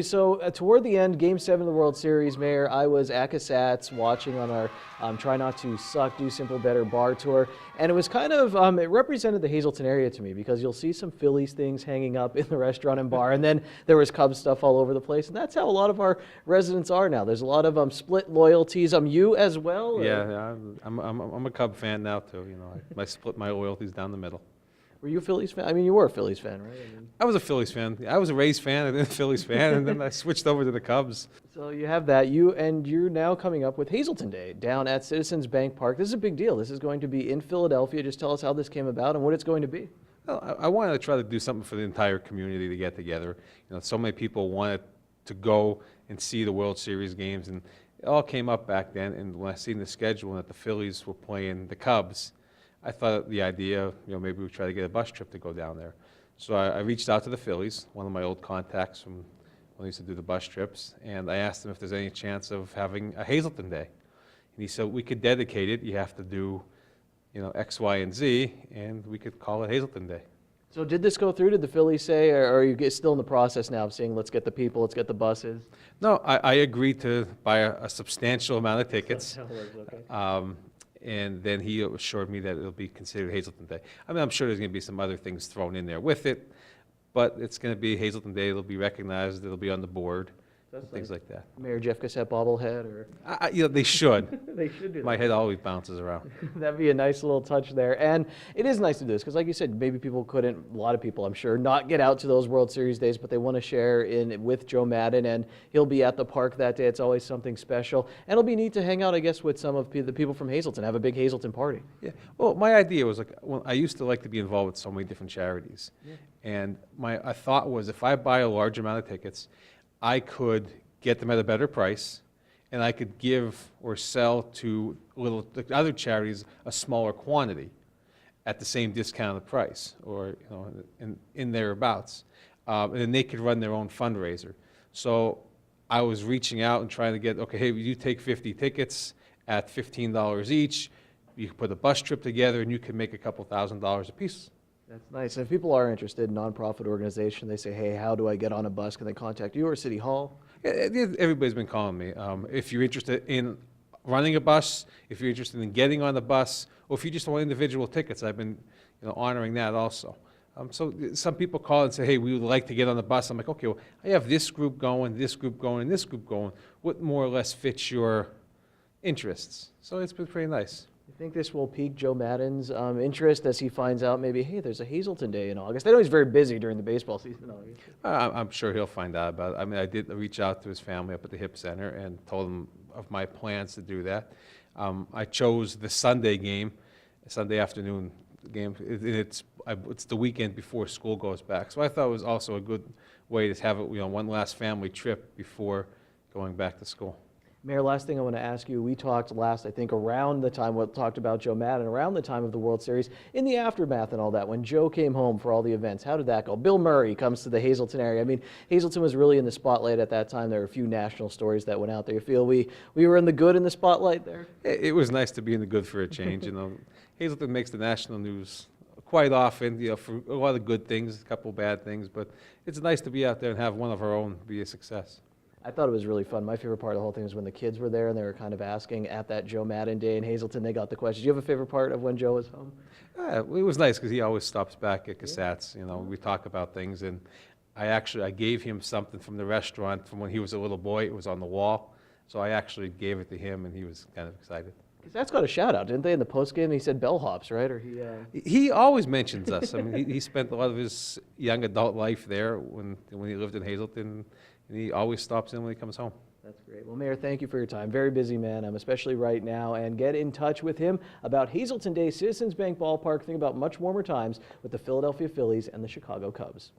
So toward the end, Game 7 of the World Series, Mayor, I was at Casats watching on our Try Not to Suck, Do Simple Better bar tour, and it was kind of, it represented the Hazleton area to me because you'll see some Phillies things hanging up in the restaurant and bar, and then there was Cubs stuff all over the place, and that's how a lot of our residents are now. There's a lot of split loyalties. You as well? Yeah, I'm a Cub fan now too. You know, I split my loyalties down the middle. Were you a Phillies fan? I mean, you were a Phillies fan, right? I was a Phillies fan. I was a Rays fan and then a Phillies fan, and then I switched over to the Cubs. So you have that. You're now coming up with Hazleton Day down at Citizens Bank Park. This is a big deal. This is going to be in Philadelphia. Just tell us how this came about and what it's going to be. Well, I wanted to try to do something for the entire community to get together. You know, so many people wanted to go and see the World Series games, and it all came up back then. And when I seen the schedule and that the Phillies were playing the Cubs, I thought the idea, maybe we try to get a bus trip to go down there. So I reached out to the Phillies, one of my old contacts from when I used to do the bus trips, and I asked him if there's any chance of having a Hazleton Day. And he said, we could dedicate it. You have to do, X, Y, and Z, and we could call it Hazleton Day. So did this go through? Did the Phillies say, or are you still in the process now of saying, let's get the people, let's get the buses? No, I agreed to buy a substantial amount of tickets. Okay. And then he assured me that it'll be considered Hazleton Day. I mean, I'm sure there's going to be some other things thrown in there with it, but it's going to be Hazleton Day. It'll be recognized. It'll be on the board, things like that. Mayor Jeff Cassette bobblehead, or they should. They should do that. My head always bounces around. That'd be a nice little touch there, and it is nice to do this because, like you said, maybe people couldn't. A lot of people, I'm sure, not get out to those World Series days, but they want to share in with Joe Maddon, and he'll be at the park that day. It's always something special, and it'll be neat to hang out, I guess, with some of the people from Hazleton. Have a big Hazleton party. Yeah. Well, my idea was I used to like to be involved with so many different charities, and my thought was if I buy a large amount of tickets, I could get them at a better price, and I could give or sell to the other charities a smaller quantity at the same discounted price, or in thereabouts, and then they could run their own fundraiser. So I was reaching out and trying to get, okay, hey, you take 50 tickets at $15 each. You can put a bus trip together, and you can make a couple $1,000s a piece. That's nice. And if people are interested in nonprofit organization, they say, hey, how do I get on a bus? Can they contact you or City Hall? Everybody's been calling me. If you're interested in running a bus, if you're interested in getting on the bus, or if you just want individual tickets, I've been honoring that also. So some people call and say, hey, we would like to get on the bus. I'm like, okay, well, I have this group going, this group going, and this group going. What more or less fits your interests? So it's been pretty nice. You think this will pique Joe Maddon's interest as he finds out maybe, hey, there's a Hazleton Day in August? I know he's very busy during the baseball season in August. I'm sure he'll find out about it. I mean, I did reach out to his family up at the Hip Center and told him of my plans to do that. I chose the Sunday game, Sunday afternoon game. It's the weekend before school goes back. So I thought it was also a good way to have it, one last family trip before going back to school. Mayor, last thing I want to ask you, we talked last, I think, around the time, we talked about Joe Maddon, around the time of the World Series, in the aftermath and all that, when Joe came home for all the events. How did that go? Bill Murray comes to the Hazleton area. I mean, Hazleton was really in the spotlight at that time. There were a few national stories that went out there. You feel we were in the good in the spotlight there? It was nice to be in the good for a change. Hazleton makes the national news quite often, for a lot of good things, a couple bad things, but it's nice to be out there and have one of our own be a success. I thought it was really fun. My favorite part of the whole thing was when the kids were there and they were kind of asking at that Joe Maddon Day in Hazleton, they got the questions. Do you have a favorite part of when Joe was home? It was nice because he always stops back at Casats. We talk about things, and I gave him something from the restaurant from when he was a little boy. It was on the wall, so I actually gave it to him, and he was kind of excited. That's got a shout out, didn't they? In the post game, he said bellhops, right? Or he always mentions us. I mean, he spent a lot of his young adult life there when he lived in Hazleton. And he always stops in when he comes home. That's great. Well, Mayor, thank you for your time. Very busy man, especially right now. And get in touch with him about Hazleton Day, Citizens Bank Ballpark. Think about much warmer times with the Philadelphia Phillies and the Chicago Cubs.